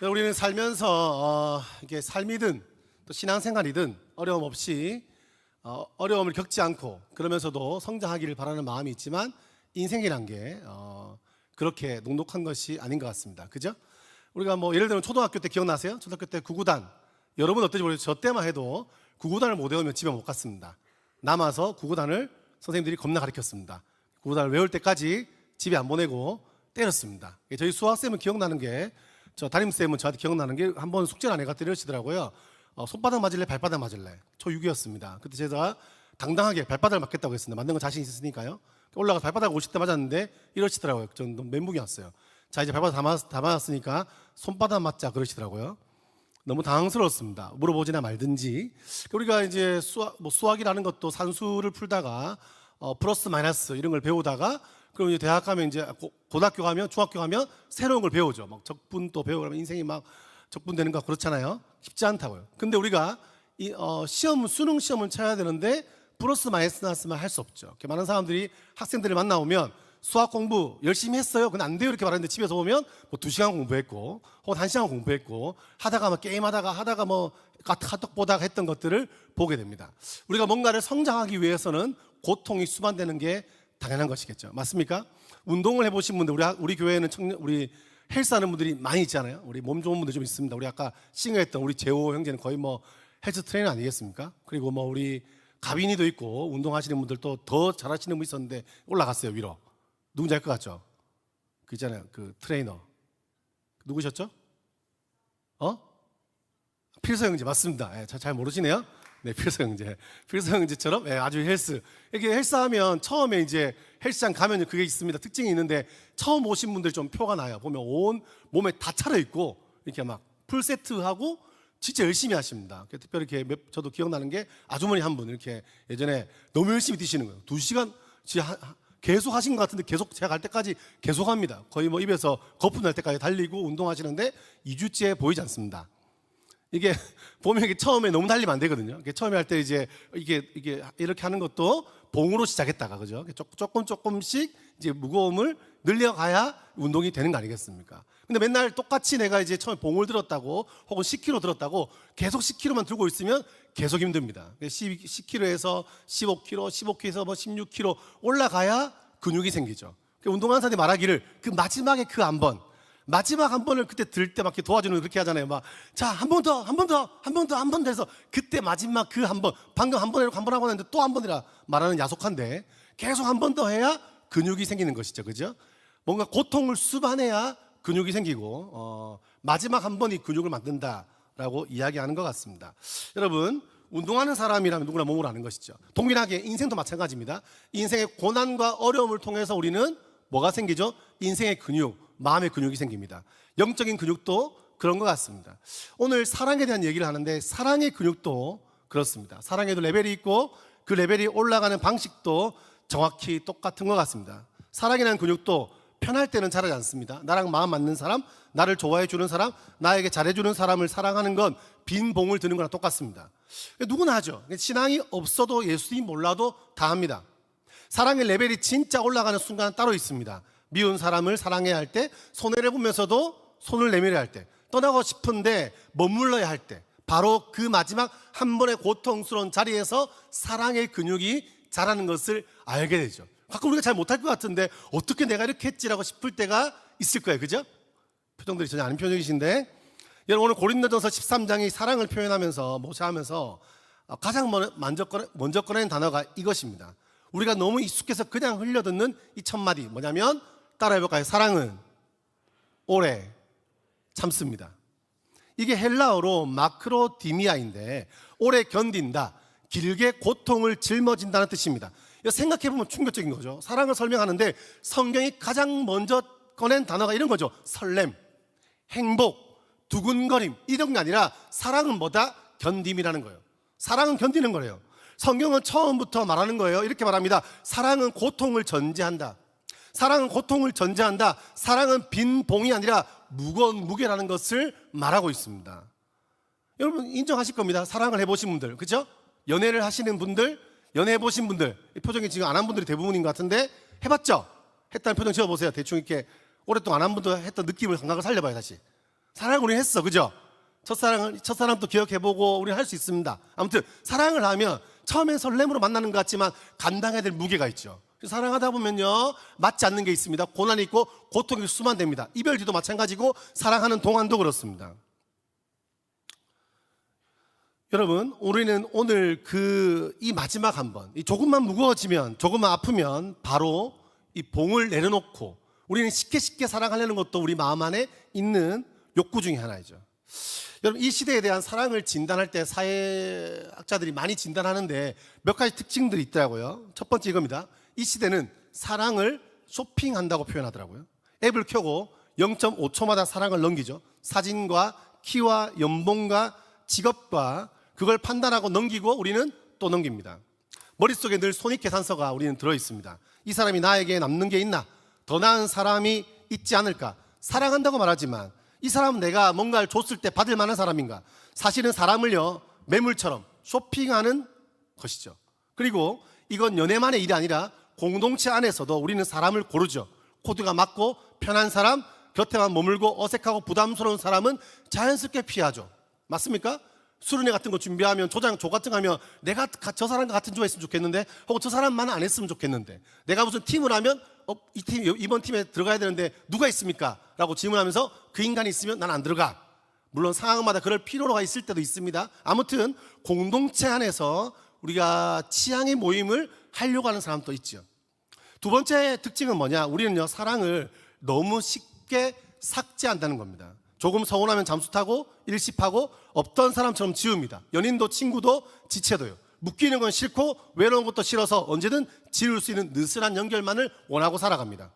우리는 살면서 이게 삶이든 또 신앙생활이든 어려움 없이 어려움을 겪지 않고 그러면서도 성장하기를 바라는 마음이 있지만 인생이란 게 그렇게 녹록한 것이 아닌 것 같습니다. 그죠? 우리가 뭐 예를 들면 초등학교 때 기억나세요? 초등학교 때 구구단. 여러분 어떨지 모르겠어요. 저 때만 해도 구구단을 못 외우면 집에 못 갔습니다. 남아서 구구단을 선생님들이 겁나 가르쳤습니다. 구구단을 외울 때까지 집에 안 보내고 때렸습니다. 저희 수학쌤은 기억나는 게, 저 담임쌤은 저한테 기억나는 게 한 번 숙제를 안 해가 때려치더라고요. 손바닥 맞을래 발바닥 맞을래. 초6이었습니다. 그때 제가 당당하게 발바닥을 맞겠다고 했습니다. 맞는 건 자신 있었으니까요. 올라가서 발바닥 50대 맞았는데 이러시더라고요. 저는 너무 멘붕이 왔어요. 자, 이제 발바닥 다 맞았으니까 손바닥 맞자 그러시더라고요. 너무 당황스러웠습니다. 물어보지나 말든지. 우리가 이제 수학이라는 것도 산수를 풀다가 플러스 마이너스 이런 걸 배우다가, 그럼 이제 대학 가면, 이제 고등학교 가면, 중학교 가면 새로운 걸 배우죠. 막 적분도 배우고 그러면 인생이 막 적분되는 거 그렇잖아요. 쉽지 않다고요. 근데 우리가 수능 시험을 쳐야 되는데 플러스 마이너스만 할 수 없죠. 이렇게 많은 사람들이 학생들을 만나오면 수학 공부 열심히 했어요. 근데 안 돼요. 이렇게 말하는데 집에서 오면 뭐 2시간 공부했고, 혹은 1시간 공부했고, 하다가 뭐 게임하다가 뭐 카톡 보다가 했던 것들을 보게 됩니다. 우리가 뭔가를 성장하기 위해서는 고통이 수반되는 게 당연한 것이겠죠. 맞습니까? 운동을 해보신 분들, 우리 교회에는 우리 헬스하는 분들이 많이 있잖아요. 우리 몸 좋은 분들 좀 있습니다. 우리 아까 싱어했던 우리 재호 형제는 거의 뭐 헬스 트레이너 아니겠습니까? 그리고 뭐 우리 가빈이도 있고 운동하시는 분들도 더 잘하시는 분 있었는데 올라갔어요, 위로. 누군지 알 것 같죠? 그 있잖아요, 그 트레이너. 누구셨죠? 필서 형제 맞습니다. 네, 잘 모르시네요. 네, 필서 형제. 필서 형제처럼, 네, 아주 헬스. 이렇게 헬스하면 처음에 이제 헬스장 가면 그게 있습니다. 특징이 있는데, 처음 오신 분들 좀 표가 나요. 보면 온 몸에 다 차려있고 이렇게 막 풀세트하고 진짜 열심히 하십니다. 특별히 이렇게 저도 기억나는 게 아주머니 한 분 이렇게 예전에 너무 열심히 뛰시는 거예요. 2시간 계속 하신 것 같은데, 계속 제가 갈 때까지 계속 합니다. 거의 뭐 입에서 거품 날 때까지 달리고 운동하시는데 2주째 보이지 않습니다. 이게 보면 이게 처음에 너무 달리면 안 되거든요. 처음에 할 때 이제 이게 이렇게 하는 것도 봉으로 시작했다가, 그죠? 조금씩 이제 무거움을 늘려가야 운동이 되는 거 아니겠습니까? 근데 맨날 똑같이 내가 이제 처음에 봉을 들었다고, 혹은 10kg 들었다고 계속 10kg만 들고 있으면 계속 힘듭니다. 10kg에서 15kg, 15kg에서 뭐 16kg 올라가야 근육이 생기죠. 운동하는 사람들이 말하기를 그 마지막에 그 마지막 한 번을 그때 들 때 막 도와주는, 그렇게 하잖아요. 막, 자, 한 번 더 해서 그때 마지막 그 한 번, 방금 한 번 해놓고 한 번 하고 했는데 또 한 번이라 말하는 야속한데, 계속 한 번 더 해야 근육이 생기는 것이죠. 그죠? 뭔가 고통을 수반해야 근육이 생기고, 마지막 한 번이 근육을 만든다라고 이야기하는 것 같습니다. 여러분, 운동하는 사람이라면 누구나 몸으로 아는 것이죠. 동일하게 인생도 마찬가지입니다. 인생의 고난과 어려움을 통해서 우리는 뭐가 생기죠? 인생의 근육, 마음의 근육이 생깁니다. 영적인 근육도 그런 것 같습니다. 오늘 사랑에 대한 얘기를 하는데, 사랑의 근육도 그렇습니다. 사랑에도 레벨이 있고 그 레벨이 올라가는 방식도 정확히 똑같은 것 같습니다. 사랑이라는 근육도 편할 때는 자라지 않습니다. 나랑 마음 맞는 사람, 나를 좋아해 주는 사람, 나에게 잘해 주는 사람을 사랑하는 건 빈 봉을 드는 거랑 똑같습니다. 누구나 하죠. 신앙이 없어도 예수님 몰라도 다 합니다. 사랑의 레벨이 진짜 올라가는 순간은 따로 있습니다. 미운 사람을 사랑해야 할 때, 손해를 보면서도 손을 내밀어야 할 때, 떠나고 싶은데 머물러야 할 때, 바로 그 마지막 한 번의 고통스러운 자리에서 사랑의 근육이 자라는 것을 알게 되죠. 가끔 우리가 잘 못할 것 같은데 어떻게 내가 이렇게 했지라고 싶을 때가 있을 거예요. 그죠? 표정들이 전혀 아닌 표정이신데, 여러분, 오늘 고린도전서 13장이 사랑을 표현하면서 모셔하면서 가장 먼저 꺼낸 단어가 이것입니다. 우리가 너무 익숙해서 그냥 흘려듣는 이 첫 마디, 뭐냐면, 따라해볼까요? 사랑은 오래 참습니다. 이게 헬라어로 마크로디미아인데, 오래 견딘다, 길게 고통을 짊어진다는 뜻입니다. 이거 생각해보면 충격적인 거죠. 사랑을 설명하는데 성경이 가장 먼저 꺼낸 단어가 이런 거죠. 설렘, 행복, 두근거림, 이런 게 아니라 사랑은 뭐다? 견딤이라는 거예요. 사랑은 견디는 거예요. 성경은 처음부터 말하는 거예요. 이렇게 말합니다. 사랑은 고통을 전제한다. 사랑은 고통을 전제한다. 사랑은 빈 봉이 아니라 무거운 무게라는 것을 말하고 있습니다. 여러분 인정하실 겁니다. 사랑을 해보신 분들, 그죠? 연애를 하시는 분들, 연애해보신 분들, 표정이 지금 안 한 분들이 대부분인 것 같은데, 해봤죠? 했다는 표정 지어보세요. 대충 이렇게 오랫동안 안 한 분도 했던 느낌을, 감각을 살려봐요. 다시 사랑을 우리 했어, 그죠? 첫사랑도 기억해보고 우리는 할 수 있습니다. 아무튼 사랑을 하면 처음엔 설렘으로 만나는 것 같지만 감당해야 될 무게가 있죠. 사랑하다 보면요, 맞지 않는 게 있습니다. 고난이 있고 고통이 수만됩니다. 이별 뒤도 마찬가지고 사랑하는 동안도 그렇습니다. 여러분, 우리는 오늘 이 마지막 한번, 조금만 무거워지면, 조금만 아프면 바로 이 봉을 내려놓고 우리는 쉽게 사랑하려는 것도 우리 마음 안에 있는 욕구 중에 하나이죠. 여러분, 이 시대에 대한 사랑을 진단할 때 사회학자들이 많이 진단하는데 몇 가지 특징들이 있더라고요. 첫 번째 이겁니다. 이 시대는 사랑을 쇼핑한다고 표현하더라고요. 앱을 켜고 0.5초마다 사랑을 넘기죠. 사진과 키와 연봉과 직업과 그걸 판단하고 넘기고 우리는 또 넘깁니다. 머릿속에 늘 손익계산서가 우리는 들어있습니다. 이 사람이 나에게 남는 게 있나? 더 나은 사람이 있지 않을까? 사랑한다고 말하지만 이 사람은 내가 뭔가를 줬을 때 받을 만한 사람인가? 사실은 사람을요, 매물처럼 쇼핑하는 것이죠. 그리고 이건 연애만의 일이 아니라 공동체 안에서도 우리는 사람을 고르죠. 코드가 맞고 편한 사람, 곁에만 머물고 어색하고 부담스러운 사람은 자연스럽게 피하죠. 맞습니까? 수련회 같은 거 준비하면 조 같은 거 하면 내가 저 사람과 같은 조에 있으면 좋겠는데, 혹은 저 사람만 안 했으면 좋겠는데, 내가 무슨 팀을 하면 이번 팀에 들어가야 되는데 누가 있습니까? 라고 질문하면서 그 인간이 있으면 난 안 들어가. 물론 상황마다 그럴 필요가 있을 때도 있습니다. 아무튼 공동체 안에서 우리가 취향의 모임을 하려고 하는 사람도 있죠. 두 번째 특징은 뭐냐? 우리는요, 사랑을 너무 쉽게 삭제한다는 겁니다. 조금 서운하면 잠수 타고 일십하고 없던 사람처럼 지웁니다. 연인도 친구도 지체도요. 묶이는 건 싫고 외로운 것도 싫어서 언제든 지울 수 있는 느슨한 연결만을 원하고 살아갑니다.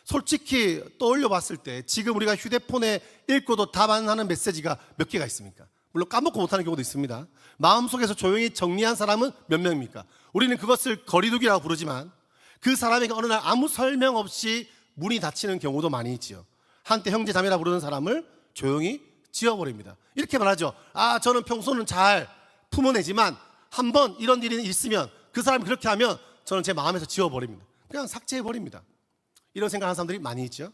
솔직히 떠올려 봤을 때 지금 우리가 휴대폰에 읽고도 답 안 하는 메시지가 몇 개가 있습니까? 물론 까먹고 못하는 경우도 있습니다. 마음속에서 조용히 정리한 사람은 몇 명입니까? 우리는 그것을 거리두기라고 부르지만 그 사람에게 어느 날 아무 설명 없이 문이 닫히는 경우도 많이 있지요. 한때 형제 자매라 부르는 사람을 조용히 지워버립니다. 이렇게 말하죠. 저는 평소는 잘 품어내지만 한번 이런 일이 있으면 그 사람이 그렇게 하면 저는 제 마음에서 지워버립니다. 그냥 삭제해버립니다. 이런 생각하는 사람들이 많이 있죠.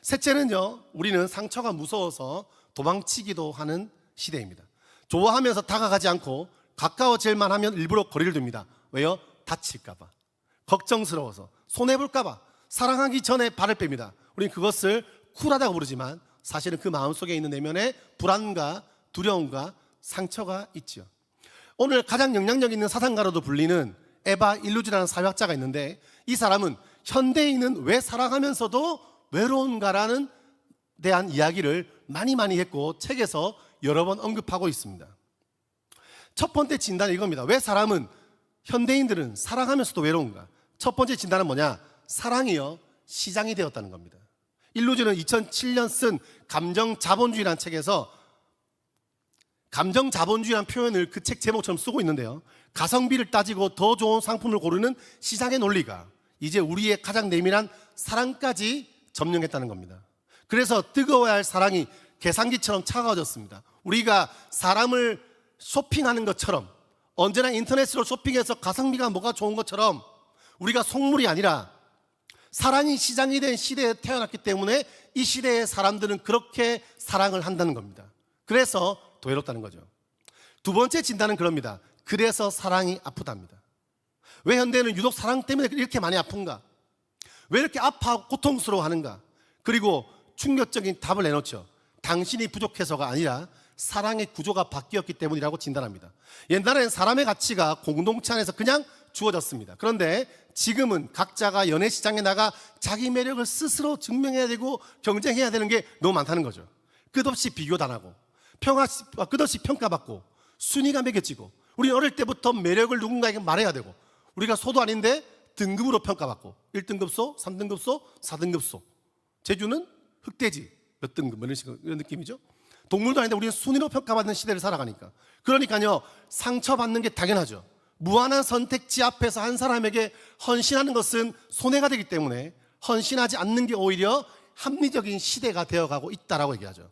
셋째는요, 우리는 상처가 무서워서 도망치기도 하는 시대입니다. 좋아하면서 다가가지 않고 가까워질만 하면 일부러 거리를 둡니다. 왜요? 다칠까봐, 걱정스러워서, 손해볼까봐, 사랑하기 전에 발을 뺍니다. 우리는 그것을 쿨하다고 부르지만 사실은 그 마음속에 있는 내면에 불안과 두려움과 상처가 있지요. 오늘 가장 영향력 있는 사상가로도 불리는 에바 일루즈라는 사회학자가 있는데, 이 사람은 현대인은 왜 사랑하면서도 외로운가라는 대한 이야기를 많이 했고 책에서 여러 번 언급하고 있습니다. 첫 번째 진단은 이겁니다. 왜 현대인들은 사랑하면서도 외로운가? 첫 번째 진단은 뭐냐? 사랑이요, 시장이 되었다는 겁니다. 일루즈는 2007년 쓴 감정자본주의라는 책에서 감정자본주의라는 표현을 그 책 제목처럼 쓰고 있는데요, 가성비를 따지고 더 좋은 상품을 고르는 시장의 논리가 이제 우리의 가장 내밀한 사랑까지 점령했다는 겁니다. 그래서 뜨거워야 할 사랑이 계산기처럼 차가워졌습니다. 우리가 사람을 쇼핑하는 것처럼, 언제나 인터넷으로 쇼핑해서 가성비가 뭐가 좋은 것처럼 우리가 속물이 아니라 사랑이 시장이 된 시대에 태어났기 때문에 이 시대의 사람들은 그렇게 사랑을 한다는 겁니다. 그래서 더 외롭다는 거죠. 두 번째 진단은 그럽니다. 그래서 사랑이 아프답니다. 왜 현대는 유독 사랑 때문에 이렇게 많이 아픈가? 왜 이렇게 아파하고 고통스러워하는가? 그리고 충격적인 답을 내놓죠. 당신이 부족해서가 아니라 사랑의 구조가 바뀌었기 때문이라고 진단합니다. 옛날엔 사람의 가치가 공동체 안에서 그냥 주어졌습니다. 그런데 지금은 각자가 연애 시장에 나가 자기 매력을 스스로 증명해야 되고 경쟁해야 되는 게 너무 많다는 거죠. 끝없이 비교당하고 끝없이 평가받고 순위가 매겨지고, 우리 어릴 때부터 매력을 누군가에게 말해야 되고, 우리가 소도 아닌데 등급으로 평가받고 1등급소, 3등급소, 4등급소, 제주는 흑돼지 몇 등급, 이런 느낌이죠. 동물도 아닌데 우리는 순위로 평가받는 시대를 살아가니까. 그러니까요, 상처받는 게 당연하죠. 무한한 선택지 앞에서 한 사람에게 헌신하는 것은 손해가 되기 때문에 헌신하지 않는 게 오히려 합리적인 시대가 되어가고 있다라고 얘기하죠.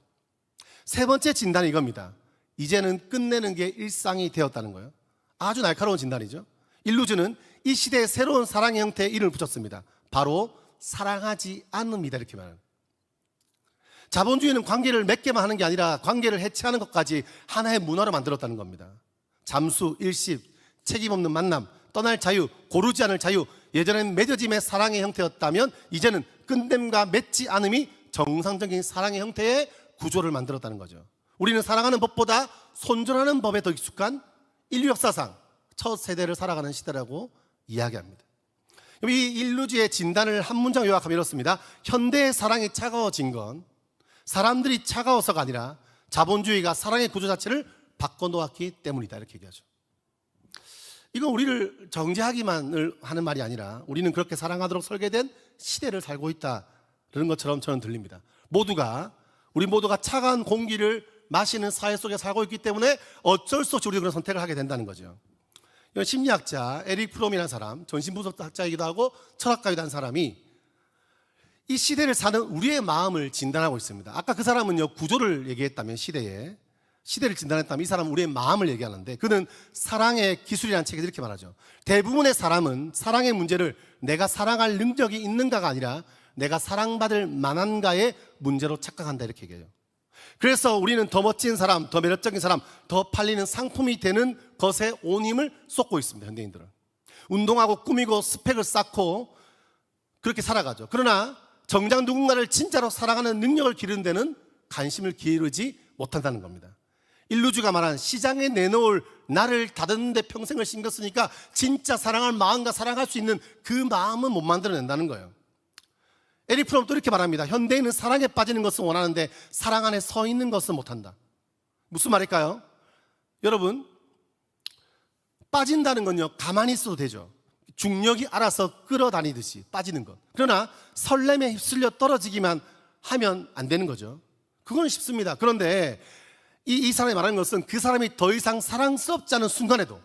세 번째 진단은 이겁니다. 이제는 끝내는 게 일상이 되었다는 거예요. 아주 날카로운 진단이죠. 일루즈는 이 시대의 새로운 사랑의 형태에 이름을 붙였습니다. 바로 사랑하지 않음이다, 이렇게 말합니다. 자본주의는 관계를 맺게만 하는 게 아니라 관계를 해체하는 것까지 하나의 문화로 만들었다는 겁니다. 잠수, 일십, 책임 없는 만남, 떠날 자유, 고르지 않을 자유. 예전엔 맺어짐의 사랑의 형태였다면 이제는 끝냄과 맺지 않음이 정상적인 사랑의 형태의 구조를 만들었다는 거죠. 우리는 사랑하는 법보다 손절하는 법에 더 익숙한 인류 역사상 첫 세대를 살아가는 시대라고 이야기합니다. 이 일루지의 진단을 한 문장 요약하면 이렇습니다. 현대의 사랑이 차가워진 건 사람들이 차가워서가 아니라 자본주의가 사랑의 구조 자체를 바꿔놓았기 때문이다, 이렇게 얘기하죠. 이건 우리를 정죄하기만을 하는 말이 아니라 우리는 그렇게 사랑하도록 설계된 시대를 살고 있다는 것처럼 저는 들립니다. 우리 모두가 차가운 공기를 마시는 사회 속에 살고 있기 때문에 어쩔 수 없이 우리가 그런 선택을 하게 된다는 거죠. 심리학자 에릭 프롬이라는 사람, 정신분석학자이기도 하고 철학가이기도 한 사람이 이 시대를 사는 우리의 마음을 진단하고 있습니다. 아까 그 사람은요, 구조를 얘기했다면 시대를 진단했다면 이 사람은 우리의 마음을 얘기하는데, 그는 사랑의 기술이라는 책에서 이렇게 말하죠. 대부분의 사람은 사랑의 문제를 내가 사랑할 능력이 있는가가 아니라 내가 사랑받을 만한가의 문제로 착각한다, 이렇게 얘기해요. 그래서 우리는 더 멋진 사람, 더 매력적인 사람, 더 팔리는 상품이 되는 것에 온 힘을 쏟고 있습니다. 현대인들은 운동하고 꾸미고 스펙을 쌓고 그렇게 살아가죠. 그러나 정작 누군가를 진짜로 사랑하는 능력을 기르는 데는 관심을 기울이지 못한다는 겁니다. 일루주가 말한 시장에 내놓을 나를 다듬는 데 평생을 신겼으니까 진짜 사랑할 마음과 사랑할 수 있는 그 마음은 못 만들어낸다는 거예요. 에릭 프롬 또 이렇게 말합니다. 현대인은 사랑에 빠지는 것은 원하는데 사랑 안에 서 있는 것은 못한다. 무슨 말일까요? 여러분, 빠진다는 건요, 가만히 있어도 되죠. 중력이 알아서 끌어다니듯이 빠지는 것. 그러나 설렘에 휩쓸려 떨어지기만 하면 안 되는 거죠. 그건 쉽습니다. 그런데 이 사람이 말하는 것은 그 사람이 더 이상 사랑스럽지 않은 순간에도,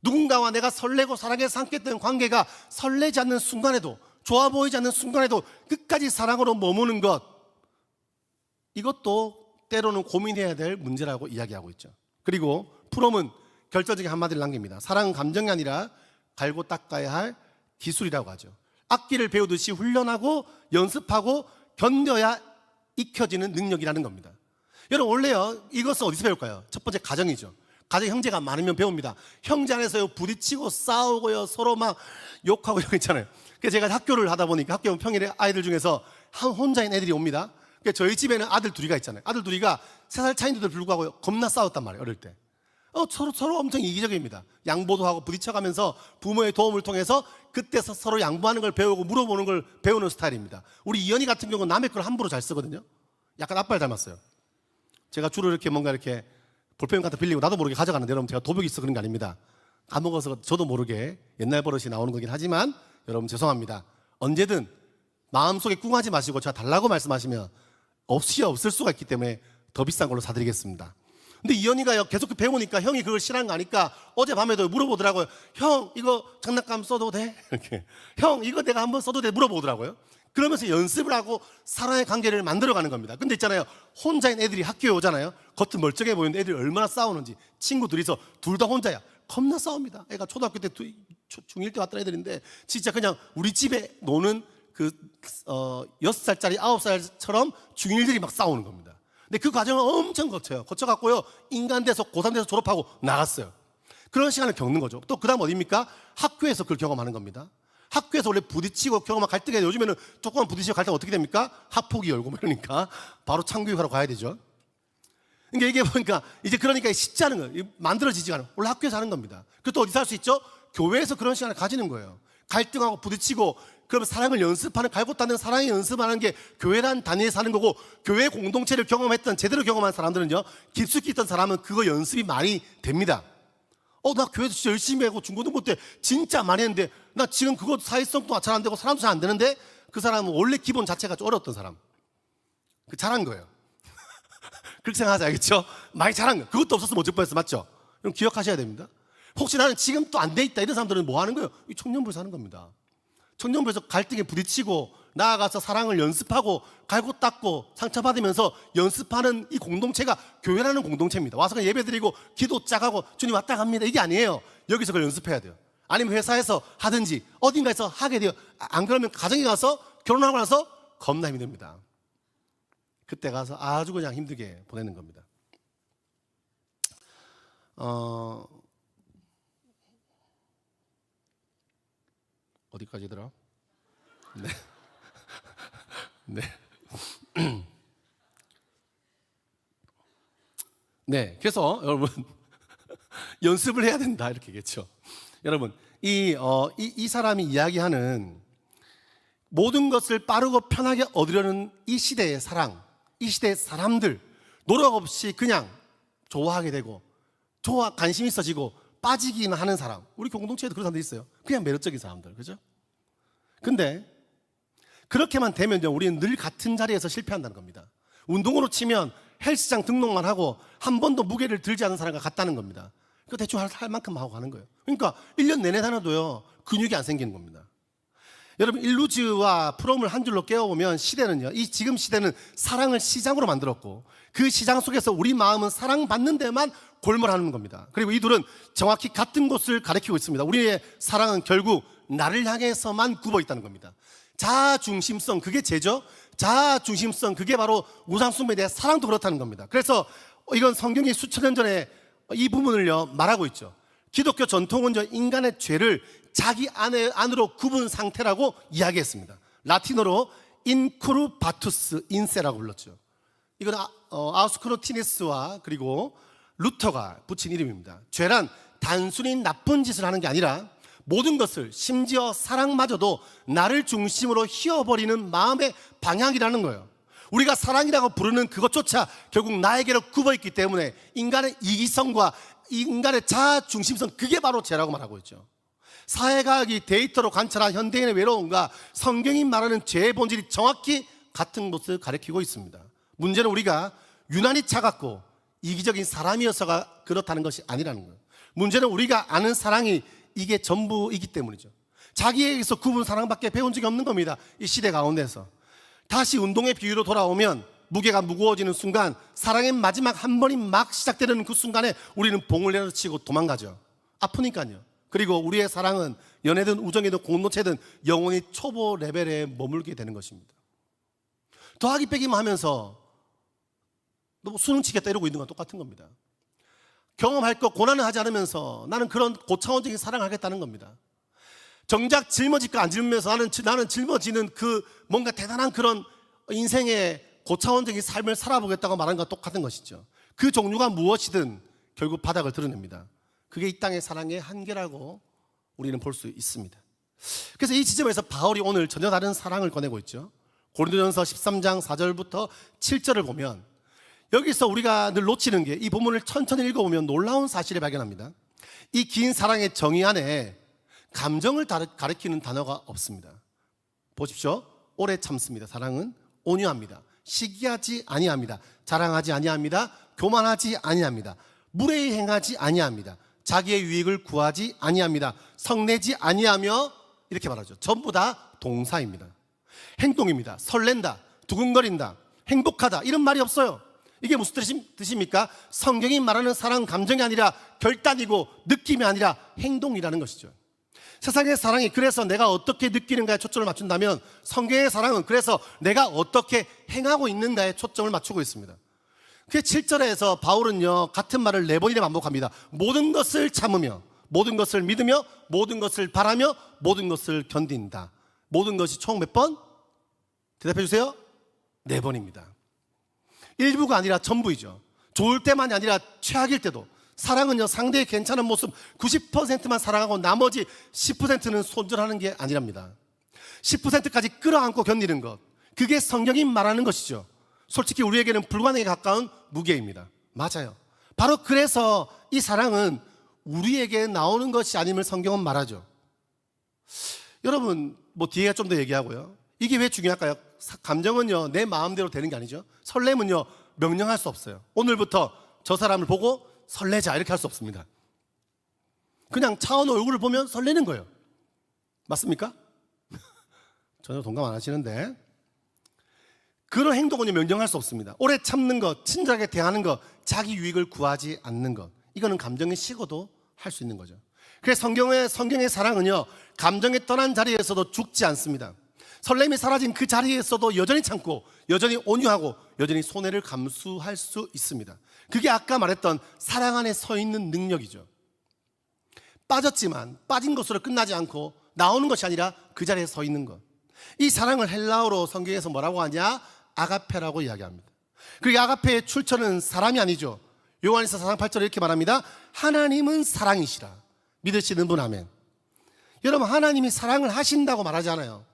누군가와 내가 설레고 사랑해서 함께했던 관계가 설레지 않는 순간에도, 좋아 보이지 않는 순간에도 끝까지 사랑으로 머무는 것, 이것도 때로는 고민해야 될 문제라고 이야기하고 있죠. 그리고 프롬은 결정적인 한마디를 남깁니다. 사랑은 감정이 아니라 갈고 닦아야 할 기술이라고 하죠. 악기를 배우듯이 훈련하고 연습하고 견뎌야 익혀지는 능력이라는 겁니다. 여러분, 원래요, 이것은 어디서 배울까요? 첫 번째, 가정이죠. 가정 형제가 많으면 배웁니다. 형제 안에서요, 부딪히고 싸우고요, 서로 막 욕하고 이런 거 있잖아요. 그래서 제가 학교를 하다 보니까 학교 평일에 아이들 중에서 혼자인 애들이 옵니다. 그래서 저희 집에는 아들 둘이가 있잖아요. 아들 둘이가 3살 차이인데도 불구하고 겁나 싸웠단 말이에요, 어릴 때. 서로 엄청 이기적입니다. 양보도 하고 부딪혀가면서 부모의 도움을 통해서 그때 서로 양보하는 걸 배우고 물어보는 걸 배우는 스타일입니다. 우리 이현이 같은 경우는 남의 걸 함부로 잘 쓰거든요. 약간 아빠를 닮았어요. 제가 주로 이렇게 뭔가 이렇게 볼펜 같은 거 빌리고 나도 모르게 가져가는데, 여러분, 제가 도벽이 있어 그런 게 아닙니다. 까먹어서 저도 모르게 옛날 버릇이 나오는 거긴 하지만 여러분 죄송합니다. 언제든 마음속에 꿍하지 마시고 제가 달라고 말씀하시면 없을 수가 있기 때문에 더 비싼 걸로 사드리겠습니다. 근데 이현이가 계속 배우니까 형이 그걸 싫어하는 거 아니까 어젯밤에도 물어보더라고요. 형, 이거 장난감 써도 돼? 이렇게. 형, 이거 내가 한번 써도 돼? 물어보더라고요. 그러면서 연습을 하고 사랑의 관계를 만들어가는 겁니다. 근데 있잖아요, 혼자인 애들이 학교에 오잖아요. 겉은 멀쩡해 보이는데 애들이 얼마나 싸우는지. 친구 둘이서 둘 다 혼자야. 겁나 싸웁니다. 애가 초등학교 때 중1 때 왔던 애들인데 진짜 그냥 우리 집에 노는 6살짜리 9살처럼 중1들이 막 싸우는 겁니다. 근데 그 과정을 엄청 거쳐갖고요, 인간 돼서 고3 돼서 졸업하고 나갔어요. 그런 시간을 겪는 거죠. 또 그 다음 어디입니까? 학교에서 그걸 경험하는 겁니다. 학교에서 원래 부딪히고 경험한 갈등이, 요즘에는 조금만 부딪히고 갈등 어떻게 됩니까? 학폭이 열고 이러니까 바로 창교육하러 가야 되죠. 그러니까 이게 보니까 이제 그러니까 쉽지 않은 거예요. 만들어지지가 않아요. 원래 학교에서 하는 겁니다. 그리고 또 어디서 할 수 있죠? 교회에서 그런 시간을 가지는 거예요. 갈등하고 부딪히고, 그러면 사랑을 연습하는, 갈고 닦는 사랑의 연습하는 게 교회란 단위에서 하는 거고, 교회 공동체를 경험했던, 제대로 경험한 사람들은요, 깊숙이 있던 사람은 그거 연습이 많이 됩니다. 나 교회에서 진짜 열심히 하고 중고등부 때 진짜 많이 했는데 나 지금 그거 사회성도 잘 안 되고 사람도 잘 안 되는데, 그 사람은 원래 기본 자체가 좀 어려웠던 사람. 잘한 거예요. 그렇게 생각하지, 알겠죠? 많이 잘한 거예요. 그것도 없었으면 어쩔 뻔했어, 맞죠? 그럼 기억하셔야 됩니다. 혹시 나는 지금 또 안 돼 있다, 이런 사람들은 뭐 하는 거예요? 이 청년부에서 하는 겁니다. 청년부에서 갈등에 부딪히고 나아가서 사랑을 연습하고 갈고 닦고 상처받으면서 연습하는 이 공동체가 교회라는 공동체입니다. 와서 그냥 예배드리고 기도 짝하고 주님 왔다 갑니다, 이게 아니에요. 여기서 그걸 연습해야 돼요. 아니면 회사에서 하든지 어딘가에서 하게 돼요. 안 그러면 가정에 가서 결혼하고 나서 겁나 힘듭니다. 그때 가서 아주 그냥 힘들게 보내는 겁니다. 어디까지더라? 네. 네. 네. 그래서 여러분 연습을 해야 된다 이렇게겠죠. 여러분 이 사람이 이야기하는 모든 것을 빠르고 편하게 얻으려는 이 시대의 사랑, 이 시대의 사람들, 노력 없이 그냥 좋아하게 되고 관심 있어지고 빠지기는 하는 사람, 우리 공동체에도 그런 사람들이 있어요. 그냥 매력적인 사람들, 그죠? 근데 그렇게만 되면요, 우리는 늘 같은 자리에서 실패한다는 겁니다. 운동으로 치면 헬스장 등록만 하고 한 번도 무게를 들지 않은 사람과 같다는 겁니다. 그 대충 할 만큼 하고 가는 거예요. 그러니까 1년 내내 다녀도요 근육이 안 생기는 겁니다. 여러분, 일루즈와 프롬을 한 줄로 깨워보면 시대는요, 이 지금 시대는 사랑을 시장으로 만들었고 그 시장 속에서 우리 마음은 사랑받는 데만 골몰하는 겁니다. 그리고 이 둘은 정확히 같은 것을 가리키고 있습니다. 우리의 사랑은 결국 나를 향해서만 굽어 있다는 겁니다. 자아중심성, 그게 죄죠. 자아중심성, 그게 바로 우상숭배에 대한 사랑도 그렇다는 겁니다. 그래서 이건 성경이 수천 년 전에 이 부분을요 말하고 있죠. 기독교 전통은 인간의 죄를 자기 안으로 굽은 상태라고 이야기했습니다. 라틴어로 인쿠르바투스 인세라고 불렀죠. 이건 아우스크로티네스와 그리고 루터가 붙인 이름입니다. 죄란 단순히 나쁜 짓을 하는 게 아니라 모든 것을, 심지어 사랑마저도 나를 중심으로 휘어버리는 마음의 방향이라는 거예요. 우리가 사랑이라고 부르는 그것조차 결국 나에게로 굽어있기 때문에 인간의 이기성과 인간의 자아중심성, 그게 바로 죄라고 말하고 있죠. 사회과학이 데이터로 관찰한 현대인의 외로움과 성경이 말하는 죄의 본질이 정확히 같은 것을 가리키고 있습니다. 문제는 우리가 유난히 차갑고 이기적인 사람이어서가 그렇다는 것이 아니라는 거예요. 문제는 우리가 아는 사랑이 이게 전부이기 때문이죠. 자기에게서 굽은 사랑밖에 배운 적이 없는 겁니다. 이 시대 가운데서. 다시 운동의 비유로 돌아오면 무게가 무거워지는 순간, 사랑의 마지막 한 번이 막 시작되는 그 순간에 우리는 봉을 내려치고 도망가죠. 아프니까요. 그리고 우리의 사랑은 연애든 우정이든 공동체든 영원히 초보 레벨에 머물게 되는 것입니다. 더하기 빼기만 하면서 너 수능 치겠다 이러고 있는 건 똑같은 겁니다. 경험할 거 고난을 하지 않으면서 나는 그런 고차원적인 사랑을 하겠다는 겁니다. 정작 짊어질 거 안 짊으면서 나는 짊어지는 그 뭔가 대단한 그런 인생의 고차원적인 삶을 살아보겠다고 말하는 것과 똑같은 것이죠. 그 종류가 무엇이든 결국 바닥을 드러냅니다. 그게 이 땅의 사랑의 한계라고 우리는 볼 수 있습니다. 그래서 이 지점에서 바울이 오늘 전혀 다른 사랑을 꺼내고 있죠. 고린도전서 13장 4절부터 7절을 보면 여기서 우리가 늘 놓치는 게, 이 본문을 천천히 읽어보면 놀라운 사실을 발견합니다. 이 긴 사랑의 정의 안에 감정을 가리키는 단어가 없습니다. 보십시오. 오래 참습니다. 사랑은 온유합니다. 시기하지 아니합니다. 자랑하지 아니합니다. 교만하지 아니합니다. 무례히 행하지 아니합니다. 자기의 유익을 구하지 아니합니다. 성내지 아니하며, 이렇게 말하죠. 전부 다 동사입니다. 행동입니다. 설렌다, 두근거린다, 행복하다, 이런 말이 없어요. 이게 무슨 뜻입니까? 성경이 말하는 사랑은 감정이 아니라 결단이고 느낌이 아니라 행동이라는 것이죠. 세상의 사랑이 그래서 내가 어떻게 느끼는가에 초점을 맞춘다면, 성경의 사랑은 그래서 내가 어떻게 행하고 있는가에 초점을 맞추고 있습니다. 그 7절에서 바울은요 같은 말을 4번이나 반복합니다. 모든 것을 참으며, 모든 것을 믿으며, 모든 것을 바라며, 모든 것을 견딘다. 모든 것이 총 몇 번? 대답해 주세요. 4번입니다. 일부가 아니라 전부이죠. 좋을 때만이 아니라 최악일 때도. 사랑은요 상대의 괜찮은 모습 90%만 사랑하고 나머지 10%는 손절하는 게 아니랍니다. 10%까지 끌어안고 견디는 것, 그게 성경이 말하는 것이죠. 솔직히 우리에게는 불가능에 가까운 무게입니다. 맞아요. 바로 그래서 이 사랑은 우리에게 나오는 것이 아님을 성경은 말하죠. 여러분, 뒤에 좀 더 얘기하고요. 이게 왜 중요할까요? 감정은요 내 마음대로 되는 게 아니죠. 설렘은요 명령할 수 없어요. 오늘부터 저 사람을 보고 설레자 이렇게 할 수 없습니다. 그냥 차은우 얼굴을 보면 설레는 거예요. 맞습니까? 전혀 동감 안 하시는데, 그런 행동은 명령할 수 없습니다. 오래 참는 것, 친절하게 대하는 것, 자기 유익을 구하지 않는 것, 이거는 감정이 식어도 할 수 있는 거죠. 그래서 성경의 사랑은요 감정이 떠난 자리에서도 죽지 않습니다. 설렘이 사라진 그 자리에서도 여전히 참고, 여전히 온유하고, 여전히 손해를 감수할 수 있습니다. 그게 아까 말했던 사랑 안에 서 있는 능력이죠. 빠졌지만 빠진 것으로 끝나지 않고 나오는 것이 아니라 그 자리에 서 있는 것. 이 사랑을 헬라어로 성경에서 뭐라고 하냐? 아가페라고 이야기합니다. 그리고 아가페의 출처는 사람이 아니죠. 요한일서 4장 8절에 이렇게 말합니다. 하나님은 사랑이시라. 믿으시는 분 아멘. 여러분, 하나님이 사랑을 하신다고 말하지 않아요.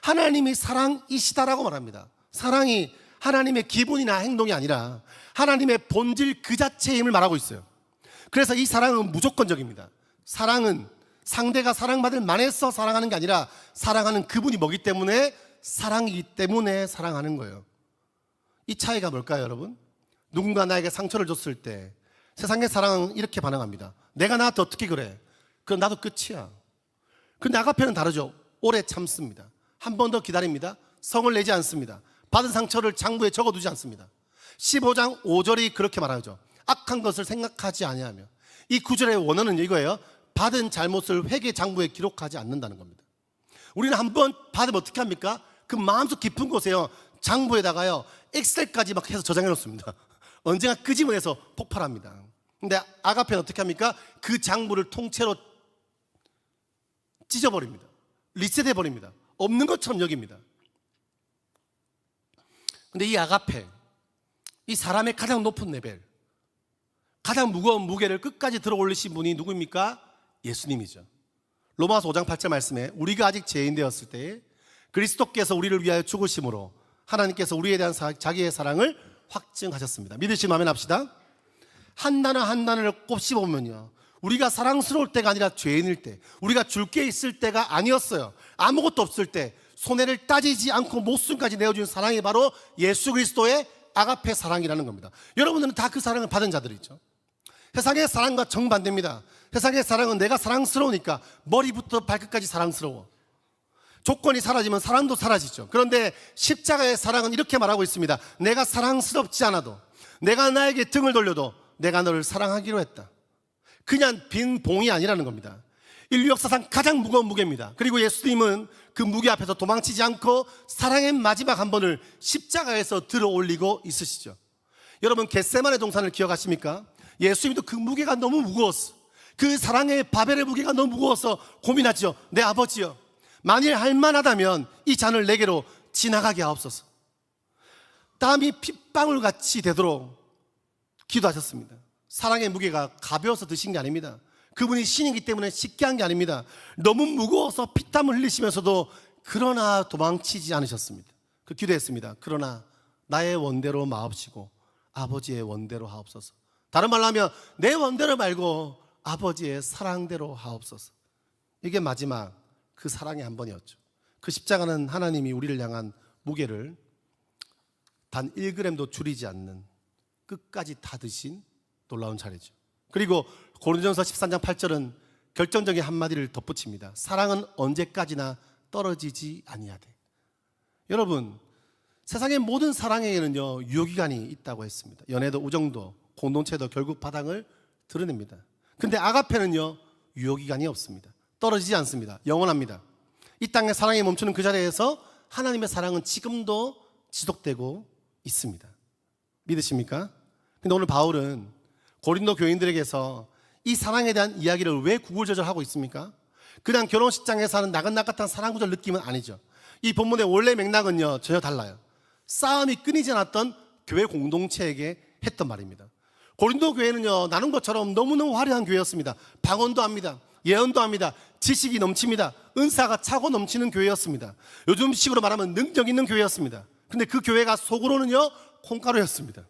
하나님이 사랑이시다라고 말합니다. 사랑이 하나님의 기분이나 행동이 아니라 하나님의 본질 그 자체의 힘을 말하고 있어요. 그래서 이 사랑은 무조건적입니다. 사랑은 상대가 사랑받을 만해서 사랑하는 게 아니라 사랑하는 그분이 뭐기 때문에, 사랑이기 때문에 사랑하는 거예요. 이 차이가 뭘까요, 여러분? 누군가 나에게 상처를 줬을 때 세상의 사랑은 이렇게 반응합니다. 내가 나한테 어떻게 그래? 그럼 나도 끝이야. 근데 아가페는 다르죠. 오래 참습니다. 한 번 더 기다립니다. 성을 내지 않습니다. 받은 상처를 장부에 적어두지 않습니다. 15장 5절이 그렇게 말하죠. 악한 것을 생각하지 아니하며. 이 구절의 원어는 이거예요. 받은 잘못을 회개 장부에 기록하지 않는다는 겁니다. 우리는 한 번 받으면 어떻게 합니까? 그 마음속 깊은 곳에요, 장부에다가요 엑셀까지 막 해서 저장해 놓습니다. 언젠가 끄집어내서 폭발합니다. 근데 아가페는 어떻게 합니까? 그 장부를 통째로 찢어버립니다. 리셋해 버립니다. 없는 것처럼 여깁니다. 근데 이 아가페, 이 사람의 가장 높은 레벨, 가장 무거운 무게를 끝까지 들어 올리신 분이 누구입니까? 예수님이죠. 로마서 5장 8절 말씀에 우리가 아직 죄인 되었을 때에 그리스도께서 우리를 위하여 죽으심으로 하나님께서 우리에 대한 자기의 사랑을 확증하셨습니다. 믿으시면 아멘 합시다. 한 단어 한 단어를 꼽씹어보면요, 우리가 사랑스러울 때가 아니라 죄인일 때, 우리가 줄 게 있을 때가 아니었어요. 아무것도 없을 때 손해를 따지지 않고 목숨까지 내어준 사랑이 바로 예수 그리스도의 아가페 사랑이라는 겁니다. 여러분들은 다 그 사랑을 받은 자들이죠. 세상의 사랑과 정반대입니다. 세상의 사랑은 내가 사랑스러우니까 머리부터 발끝까지 사랑스러워. 조건이 사라지면 사랑도 사라지죠. 그런데 십자가의 사랑은 이렇게 말하고 있습니다. 내가 사랑스럽지 않아도, 내가 나에게 등을 돌려도 내가 너를 사랑하기로 했다. 그냥 빈 봉이 아니라는 겁니다. 인류 역사상 가장 무거운 무게입니다. 그리고 예수님은 그 무게 앞에서 도망치지 않고 사랑의 마지막 한 번을 십자가에서 들어 올리고 있으시죠. 여러분, 겟세마네 동산을 기억하십니까? 예수님도 그 무게가 너무 무거웠어. 그 사랑의 바벨의 무게가 너무 무거워서 고민하죠. 내 아버지여, 만일 할만하다면 이 잔을 내게로 지나가게 하옵소서. 땀이 핏방울같이 되도록 기도하셨습니다. 사랑의 무게가 가벼워서 드신 게 아닙니다. 그분이 신이기 때문에 쉽게 한 게 아닙니다. 너무 무거워서 피땀을 흘리시면서도 그러나 도망치지 않으셨습니다. 그 기도했습니다. 그러나 나의 원대로 마옵시고 아버지의 원대로 하옵소서. 다른 말로 하면 내 원대로 말고 아버지의 사랑대로 하옵소서. 이게 마지막 그 사랑의 한 번이었죠. 그 십자가는 하나님이 우리를 향한 무게를 단 1g도 줄이지 않는 끝까지 다 드신 놀라운 차례죠. 그리고 고린도전서 13장 8절은 결정적인 한마디를 덧붙입니다. 사랑은 언제까지나 떨어지지 아니하되. 여러분, 세상의 모든 사랑에는요 유효기간이 있다고 했습니다. 연애도 우정도 공동체도 결국 바닥을 드러냅니다. 근데 아가페는요 유효기간이 없습니다. 떨어지지 않습니다. 영원합니다. 이 땅의 사랑이 멈추는 그 자리에서 하나님의 사랑은 지금도 지속되고 있습니다. 믿으십니까? 근데 오늘 바울은 고린도 교인들에게서 이 사랑에 대한 이야기를 왜 구구절절하고 있습니까? 그냥 결혼식장에서 하는 나긋나긋한 사랑 구절 느낌은 아니죠. 이 본문의 원래 맥락은요 전혀 달라요. 싸움이 끊이지 않았던 교회 공동체에게 했던 말입니다. 고린도 교회는요 나눈 것처럼 너무너무 화려한 교회였습니다. 방언도 합니다. 예언도 합니다. 지식이 넘칩니다. 은사가 차고 넘치는 교회였습니다. 요즘식으로 말하면 능력 있는 교회였습니다. 근데 그 교회가 속으로는요 콩가루였습니다.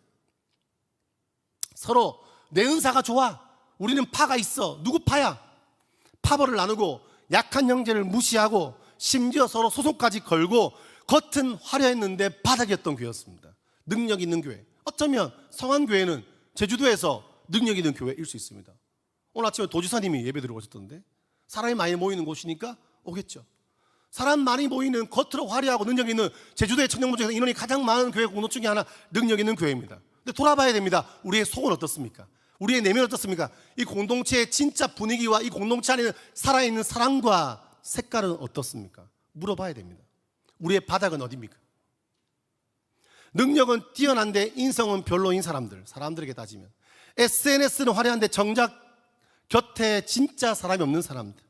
서로 내 은사가 좋아, 우리는 파가 있어, 누구 파야? 파벌을 나누고 약한 형제를 무시하고 심지어 서로 소송까지 걸고 겉은 화려했는데 바닥이었던 교회였습니다. 능력 있는 교회. 어쩌면 성안교회는 제주도에서 능력 있는 교회일 수 있습니다. 오늘 아침에 도지사님이 예배 들어오셨던데 사람이 많이 모이는 곳이니까 오겠죠. 사람 많이 모이는 겉으로 화려하고 능력 있는 제주도의 청년부 중에서 인원이 가장 많은 교회 공동 중에 하나 능력 있는 교회입니다. 근데 돌아봐야 됩니다. 우리의 속은 어떻습니까? 우리의 내면은 어떻습니까? 이 공동체의 진짜 분위기와 이 공동체 안에 살아있는 사랑과 색깔은 어떻습니까? 물어봐야 됩니다. 우리의 바닥은 어디입니까? 능력은 뛰어난데 인성은 별로인 사람들에게 따지면, SNS는 화려한데 정작 곁에 진짜 사람이 없는 사람들,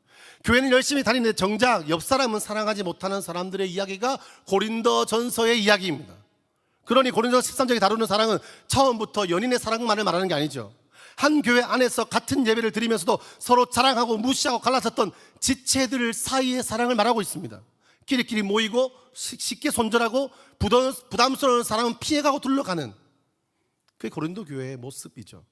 교회는 열심히 다니는데 정작 옆 사람은 사랑하지 못하는 사람들의 이야기가 고린도전서의 이야기입니다. 그러니 고린도서 13장에 다루는 사랑은 처음부터 연인의 사랑만을 말하는 게 아니죠. 한 교회 안에서 같은 예배를 드리면서도 서로 자랑하고 무시하고 갈라섰던 지체들 사이의 사랑을 말하고 있습니다. 끼리끼리 모이고 쉽게 손절하고 부담스러운 사람은 피해가고 둘러가는, 그게 고린도 교회의 모습이죠.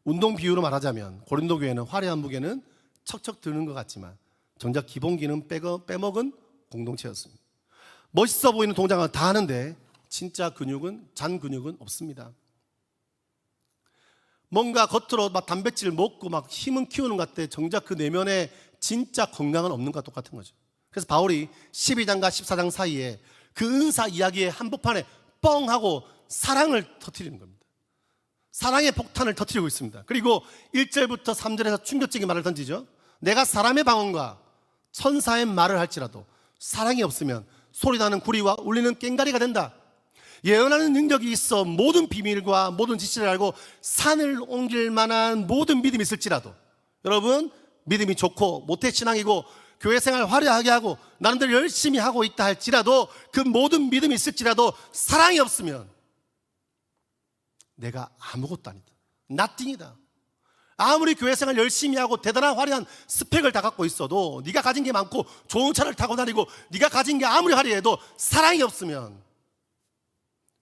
운동 비유로 말하자면 고린도 교회는 화려한 무게는 척척 드는 것 같지만 정작 기본기는 빼먹은 공동체였습니다. 멋있어 보이는 동작은 다 하는데 진짜 잔 근육은 없습니다. 뭔가 겉으로 막 단백질 먹고 막 힘은 키우는 것 같아 정작 그 내면에 진짜 건강은 없는 것과 똑같은 거죠. 그래서 바울이 12장과 14장 사이에 그 은사 이야기의 한복판에 뻥 하고 사랑을 터뜨리는 겁니다. 사랑의 폭탄을 터뜨리고 있습니다. 그리고 1절부터 3절에서 충격적인 말을 던지죠. 내가 사람의 방언과 천사의 말을 할지라도 사랑이 없으면 소리나는 구리와 울리는 꽹과리가 된다. 예언하는 능력이 있어 모든 비밀과 모든 지식을 알고 산을 옮길 만한 모든 믿음이 있을지라도, 여러분 믿음이 좋고 모태신앙이고 교회 생활 화려하게 하고 나름대로 열심히 하고 있다 할지라도, 그 모든 믿음이 있을지라도 사랑이 없으면 내가 아무것도 아니다, nothing이다. 아무리 교회 생활 열심히 하고 대단한 화려한 스펙을 다 갖고 있어도, 네가 가진 게 많고 좋은 차를 타고 다니고 네가 가진 게 아무리 화려해도 사랑이 없으면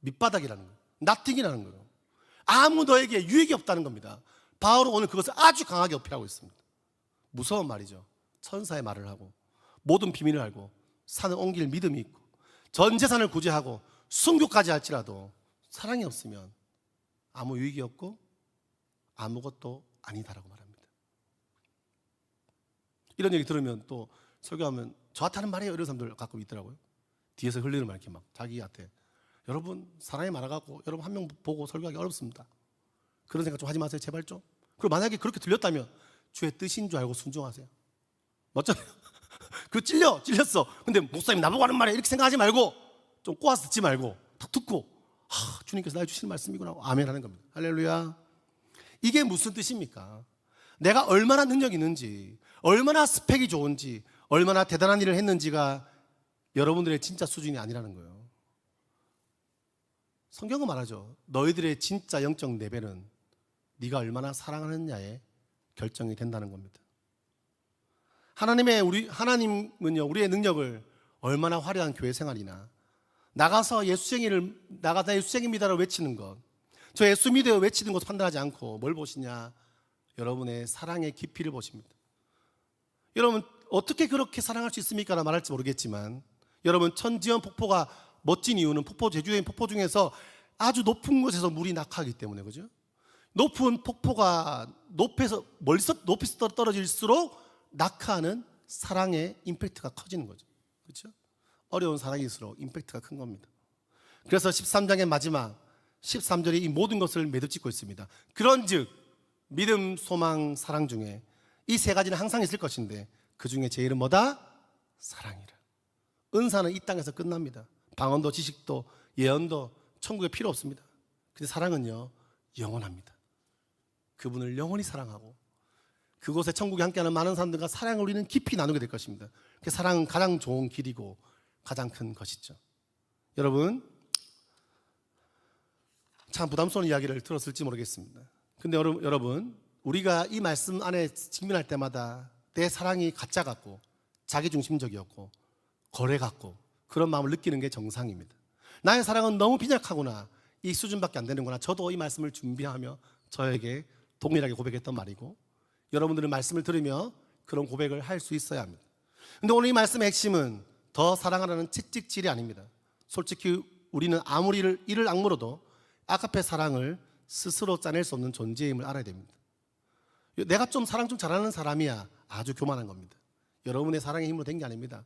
밑바닥이라는 거예요. nothing이라는 거예요. 아무 너에게 유익이 없다는 겁니다. 바울은 오늘 그것을 아주 강하게 어필하고 있습니다. 무서운 말이죠. 천사의 말을 하고 모든 비밀을 알고 산을 옮길 믿음이 있고 전 재산을 구제하고 순교까지 할지라도 사랑이 없으면 아무 유익이 없고 아무것도 아니다라고 말합니다. 이런 얘기 들으면 또 설교하면 저한테 하는 말이에요 이런 사람들 가끔 있더라고요. 뒤에서 흘리는 말 이렇게 막 자기한테. 여러분 사랑이 많아갖고 여러분 한 명 보고 설교하기 어렵습니다. 그런 생각 좀 하지 마세요 제발 좀. 그리고 만약에 그렇게 들렸다면 주의 뜻인 줄 알고 순종하세요. 맞잖아요. 그 찔렸어. 근데 목사님 나보고 하는 말이야 이렇게 생각하지 말고 좀 꼬아서 듣지 말고 딱 듣고 주님께서 나에게 주시는 말씀이구나 아멘 하는 겁니다. 할렐루야. 이게 무슨 뜻입니까? 내가 얼마나 능력이 있는지, 얼마나 스펙이 좋은지, 얼마나 대단한 일을 했는지가 여러분들의 진짜 수준이 아니라는 거예요. 성경은 말하죠. 너희들의 진짜 영적 레벨은 네가 얼마나 사랑하느냐에 결정이 된다는 겁니다. 하나님은요, 우리의 능력을 얼마나 화려한 교회 생활이나 나가서 예수쟁입니다라고 외치는 것, 저 예수 믿어요 외치는 것을 판단하지 않고 뭘 보시냐? 여러분의 사랑의 깊이를 보십니다. 여러분 어떻게 그렇게 사랑할 수 있습니까? 라고 말할지 모르겠지만, 여러분 천지연 폭포가 멋진 이유는 제주도의 폭포 중에서 아주 높은 곳에서 물이 낙하하기 때문에, 그죠? 높은 폭포가 높이서 떨어질수록 낙하하는 사랑의 임팩트가 커지는 거죠. 그렇죠? 어려운 사랑일수록 임팩트가 큰 겁니다. 그래서 13장의 마지막 13절이 이 모든 것을 매듭짓고 있습니다. 그런즉 믿음, 소망, 사랑 중에 이 세 가지는 항상 있을 것인데 그 중에 제일은 뭐다? 사랑이라. 은사는 이 땅에서 끝납니다. 방언도 지식도 예언도 천국에 필요 없습니다. 근데 사랑은요 영원합니다. 그분을 영원히 사랑하고 그곳에 천국에 함께하는 많은 사람들과 사랑을 우리는 깊이 나누게 될 것입니다. 그 사랑은 가장 좋은 길이고 가장 큰 것이죠. 여러분 참 부담스러운 이야기를 들었을지 모르겠습니다. 근데 여러분 우리가 이 말씀 안에 직면할 때마다 내 사랑이 가짜 같고 자기중심적이었고 거래 같고 그런 마음을 느끼는 게 정상입니다. 나의 사랑은 너무 빈약하구나, 이 수준밖에 안 되는구나. 저도 이 말씀을 준비하며 저에게 동일하게 고백했던 말이고, 여러분들은 말씀을 들으며 그런 고백을 할 수 있어야 합니다. 근데 오늘 이 말씀의 핵심은 더 사랑하라는 채찍질이 아닙니다. 솔직히 우리는 아무리 이를 악물어도 아가페 사랑을 스스로 짜낼 수 없는 존재임을 알아야 됩니다. 내가 좀 사랑 좀 잘하는 사람이야, 아주 교만한 겁니다. 여러분의 사랑의 힘으로 된 게 아닙니다.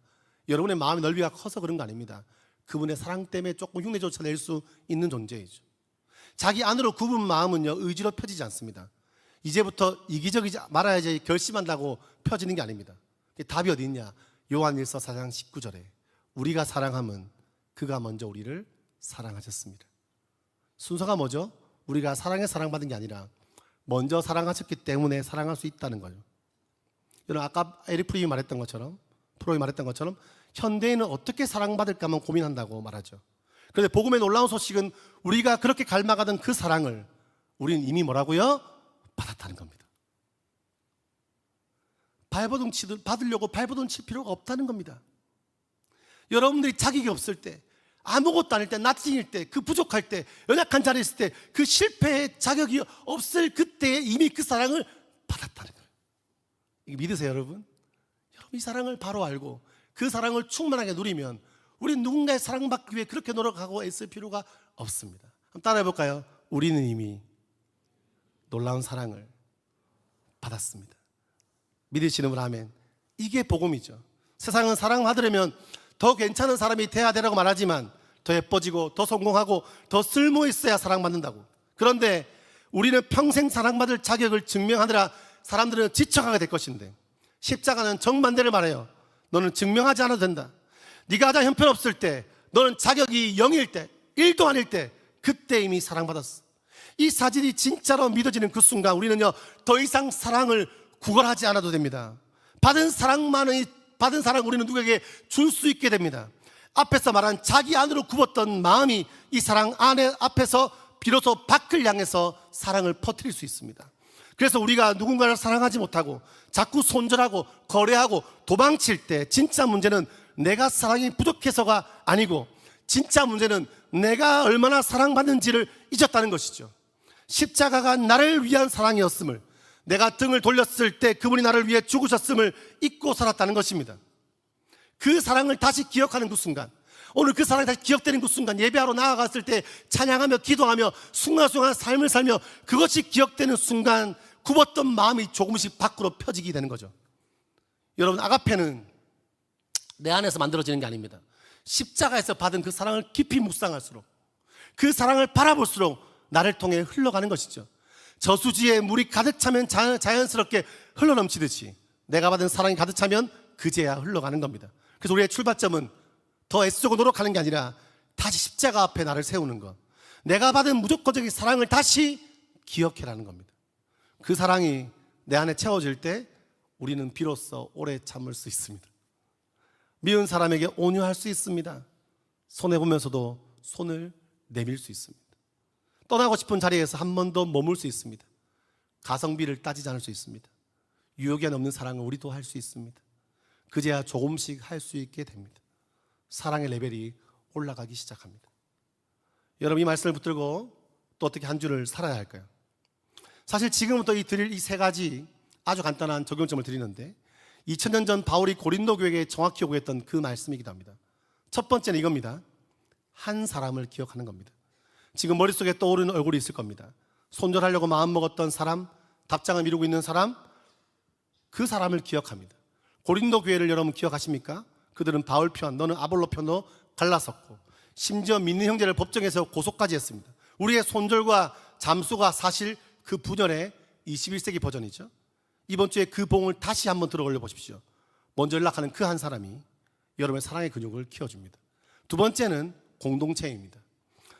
여러분의 마음의 넓이가 커서 그런 거 아닙니다. 그분의 사랑 때문에 조금 흉내조차 낼 수 있는 존재이죠. 자기 안으로 굽은 마음은요 의지로 펴지지 않습니다. 이제부터 이기적이지 말아야지 결심한다고 펴지는 게 아닙니다. 답이 어디 있냐? 요한일서 4장 19절에 우리가 사랑함은 그가 먼저 우리를 사랑하셨습니다. 순서가 뭐죠? 우리가 사랑에 사랑받은 게 아니라 먼저 사랑하셨기 때문에 사랑할 수 있다는 거예요. 여러분, 아까 에릭 프로이 말했던 것처럼 현대인은 어떻게 사랑받을까만 고민한다고 말하죠. 그런데 복음의 놀라운 소식은 우리가 그렇게 갈망하던 그 사랑을 우리는 이미 뭐라고요? 받았다는 겁니다. 받으려고 발버둥 칠 필요가 없다는 겁니다. 여러분들이 자격이 없을 때, 아무것도 아닐 때, 나중일 때, 그 부족할 때, 연약한 자리에 있을 때, 그 실패의 자격이 없을 그때에 이미 그 사랑을 받았다는 거예요. 이거 믿으세요, 여러분? 여러분, 이 사랑을 바로 알고 그 사랑을 충만하게 누리면 우리는 누군가의 사랑받기 위해 그렇게 노력하고 애쓸 필요가 없습니다. 한번 따라해 볼까요? 우리는 이미 놀라운 사랑을 받았습니다. 믿으시는 분 아멘. 이게 복음이죠. 세상은 사랑받으려면 더 괜찮은 사람이 돼야 되라고 말하지만 더 예뻐지고 더 성공하고 더 쓸모 있어야 사랑받는다고. 그런데 우리는 평생 사랑받을 자격을 증명하느라 사람들은 지쳐가게 될 것인데, 십자가는 정반대를 말해요. 너는 증명하지 않아도 된다. 네가 가장 형편없을 때, 너는 자격이 0일 때, 1도 아닐 때, 그때 이미 사랑받았어. 이 사실이 진짜로 믿어지는 그 순간 우리는요, 더 이상 사랑을 구걸하지 않아도 됩니다. 받은 사랑 우리는 누구에게 줄 수 있게 됩니다. 앞에서 말한 자기 안으로 굽었던 마음이 이 사랑 안에 앞에서 비로소 밖을 향해서 사랑을 퍼뜨릴 수 있습니다. 그래서 우리가 누군가를 사랑하지 못하고 자꾸 손절하고 거래하고 도망칠 때 진짜 문제는 내가 사랑이 부족해서가 아니고, 진짜 문제는 내가 얼마나 사랑받는지를 잊었다는 것이죠. 십자가가 나를 위한 사랑이었음을, 내가 등을 돌렸을 때 그분이 나를 위해 죽으셨음을 잊고 살았다는 것입니다. 그 사랑을 다시 기억하는 그 순간, 오늘 그 사랑이 다시 기억되는 그 순간, 예배하러 나아갔을 때 찬양하며 기도하며 순간순간 삶을 살며 그것이 기억되는 순간 굽었던 마음이 조금씩 밖으로 펴지게 되는 거죠. 여러분, 아가페는 내 안에서 만들어지는 게 아닙니다. 십자가에서 받은 그 사랑을 깊이 묵상할수록, 그 사랑을 바라볼수록 나를 통해 흘러가는 것이죠. 저수지에 물이 가득 차면 자연스럽게 흘러넘치듯이 내가 받은 사랑이 가득 차면 그제야 흘러가는 겁니다. 그래서 우리의 출발점은 더 애쓰고 노력하는 게 아니라 다시 십자가 앞에 나를 세우는 것, 내가 받은 무조건적인 사랑을 다시 기억해라는 겁니다. 그 사랑이 내 안에 채워질 때 우리는 비로소 오래 참을 수 있습니다. 미운 사람에게 온유할 수 있습니다. 손해보면서도 손을 내밀 수 있습니다. 떠나고 싶은 자리에서 한 번 더 머물 수 있습니다. 가성비를 따지지 않을 수 있습니다. 유혹에 넘는 사랑을 우리도 할 수 있습니다. 그제야 조금씩 할 수 있게 됩니다. 사랑의 레벨이 올라가기 시작합니다. 여러분, 이 말씀을 붙들고 또 어떻게 한 주를 살아야 할까요? 사실 지금부터 드릴 이 세 가지 아주 간단한 적용점을 드리는데, 2000년 전 바울이 고린도 교회에 정확히 요구했던 그 말씀이기도 합니다. 첫 번째는 이겁니다. 한 사람을 기억하는 겁니다. 지금 머릿속에 떠오르는 얼굴이 있을 겁니다. 손절하려고 마음먹었던 사람, 답장을 미루고 있는 사람, 그 사람을 기억합니다. 고린도 교회를 여러분 기억하십니까? 그들은 바울 편, 너는 아볼로 편으로 갈라섰고, 심지어 믿는 형제를 법정에서 고소까지 했습니다. 우리의 손절과 잠수가 사실 그 분열의 21세기 버전이죠. 이번 주에 그 봉을 다시 한번 들어 올려 보십시오. 먼저 연락하는 그 한 사람이 여러분의 사랑의 근육을 키워줍니다. 두 번째는 공동체입니다.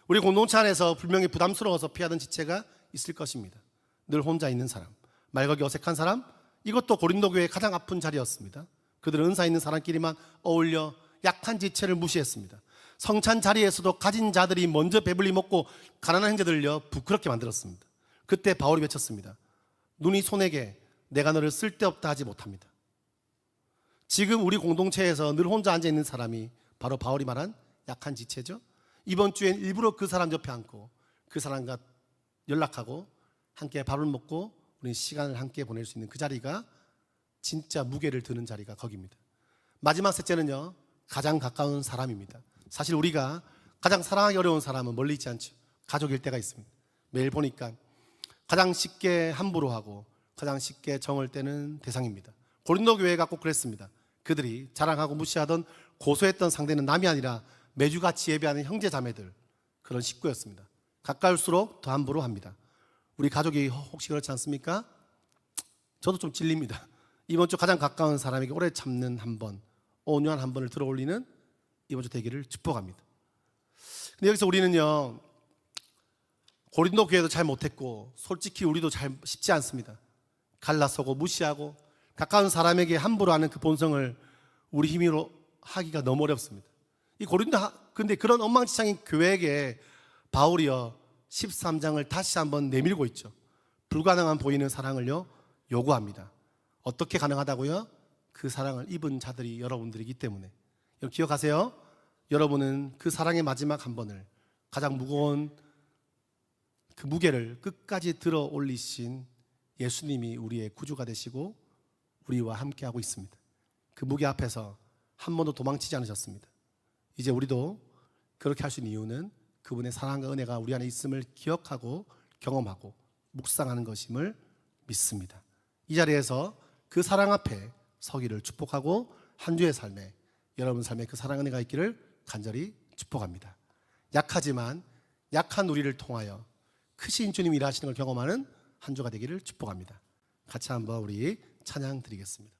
우리 공동체 안에서 분명히 부담스러워서 피하던 지체가 있을 것입니다. 늘 혼자 있는 사람, 말거기 어색한 사람, 이것도 고린도 교회의 가장 아픈 자리였습니다. 그들은 은사 있는 사람끼리만 어울려 약한 지체를 무시했습니다. 성찬 자리에서도 가진 자들이 먼저 배불리 먹고 가난한 형제들을요 부끄럽게 만들었습니다. 그때 바울이 외쳤습니다. 눈이 손에게 내가 너를 쓸데없다 하지 못합니다. 지금 우리 공동체에서 늘 혼자 앉아있는 사람이 바로 바울이 말한 약한 지체죠. 이번 주엔 일부러 그 사람 옆에 앉고 그 사람과 연락하고 함께 밥을 먹고 우리 시간을 함께 보낼 수 있는 그 자리가 진짜 무게를 드는 자리가 거기입니다. 마지막 셋째는요, 가장 가까운 사람입니다. 사실 우리가 가장 사랑하기 어려운 사람은 멀리 있지 않죠. 가족일 때가 있습니다. 매일 보니까 가장 쉽게 함부로 하고 가장 쉽게 정을 떼는 대상입니다. 고린도 교회가 꼭 그랬습니다. 그들이 자랑하고 무시하던 고소했던 상대는 남이 아니라 매주 같이 예배하는 형제 자매들, 그런 식구였습니다. 가까울수록 더 함부로 합니다. 우리 가족이 혹시 그렇지 않습니까? 저도 좀 질립니다. 이번 주 가장 가까운 사람에게 오래 참는 한 번, 온유한 한 번을 들어 올리는 이번 주 되기를 축복합니다. 근데 여기서 우리는요, 고린도 교회도 잘 못했고 솔직히 우리도 잘 쉽지 않습니다. 갈라서고 무시하고 가까운 사람에게 함부로 하는 그 본성을 우리 힘으로 하기가 너무 어렵습니다. 이 고린도 근데 그런 엉망진창인 교회에게 바울이요 13장을 다시 한번 내밀고 있죠. 불가능한 보이는 사랑을요 요구합니다. 어떻게 가능하다고요? 그 사랑을 입은 자들이 여러분들이기 때문에. 여러분 기억하세요. 여러분은 그 사랑의 마지막 한 번을, 가장 무거운 그 무게를 끝까지 들어 올리신 예수님이 우리의 구주가 되시고 우리와 함께하고 있습니다. 그 무게 앞에서 한 번도 도망치지 않으셨습니다. 이제 우리도 그렇게 할 수 있는 이유는 그분의 사랑과 은혜가 우리 안에 있음을 기억하고 경험하고 묵상하는 것임을 믿습니다. 이 자리에서 그 사랑 앞에 서기를 축복하고 한 주의 삶에, 여러분 삶에 그 사랑 은혜가 있기를 간절히 축복합니다. 약하지만 약한 우리를 통하여 크신 주님이 일하시는 걸 경험하는 한 주가 되기를 축복합니다. 같이 한번 우리 찬양 드리겠습니다.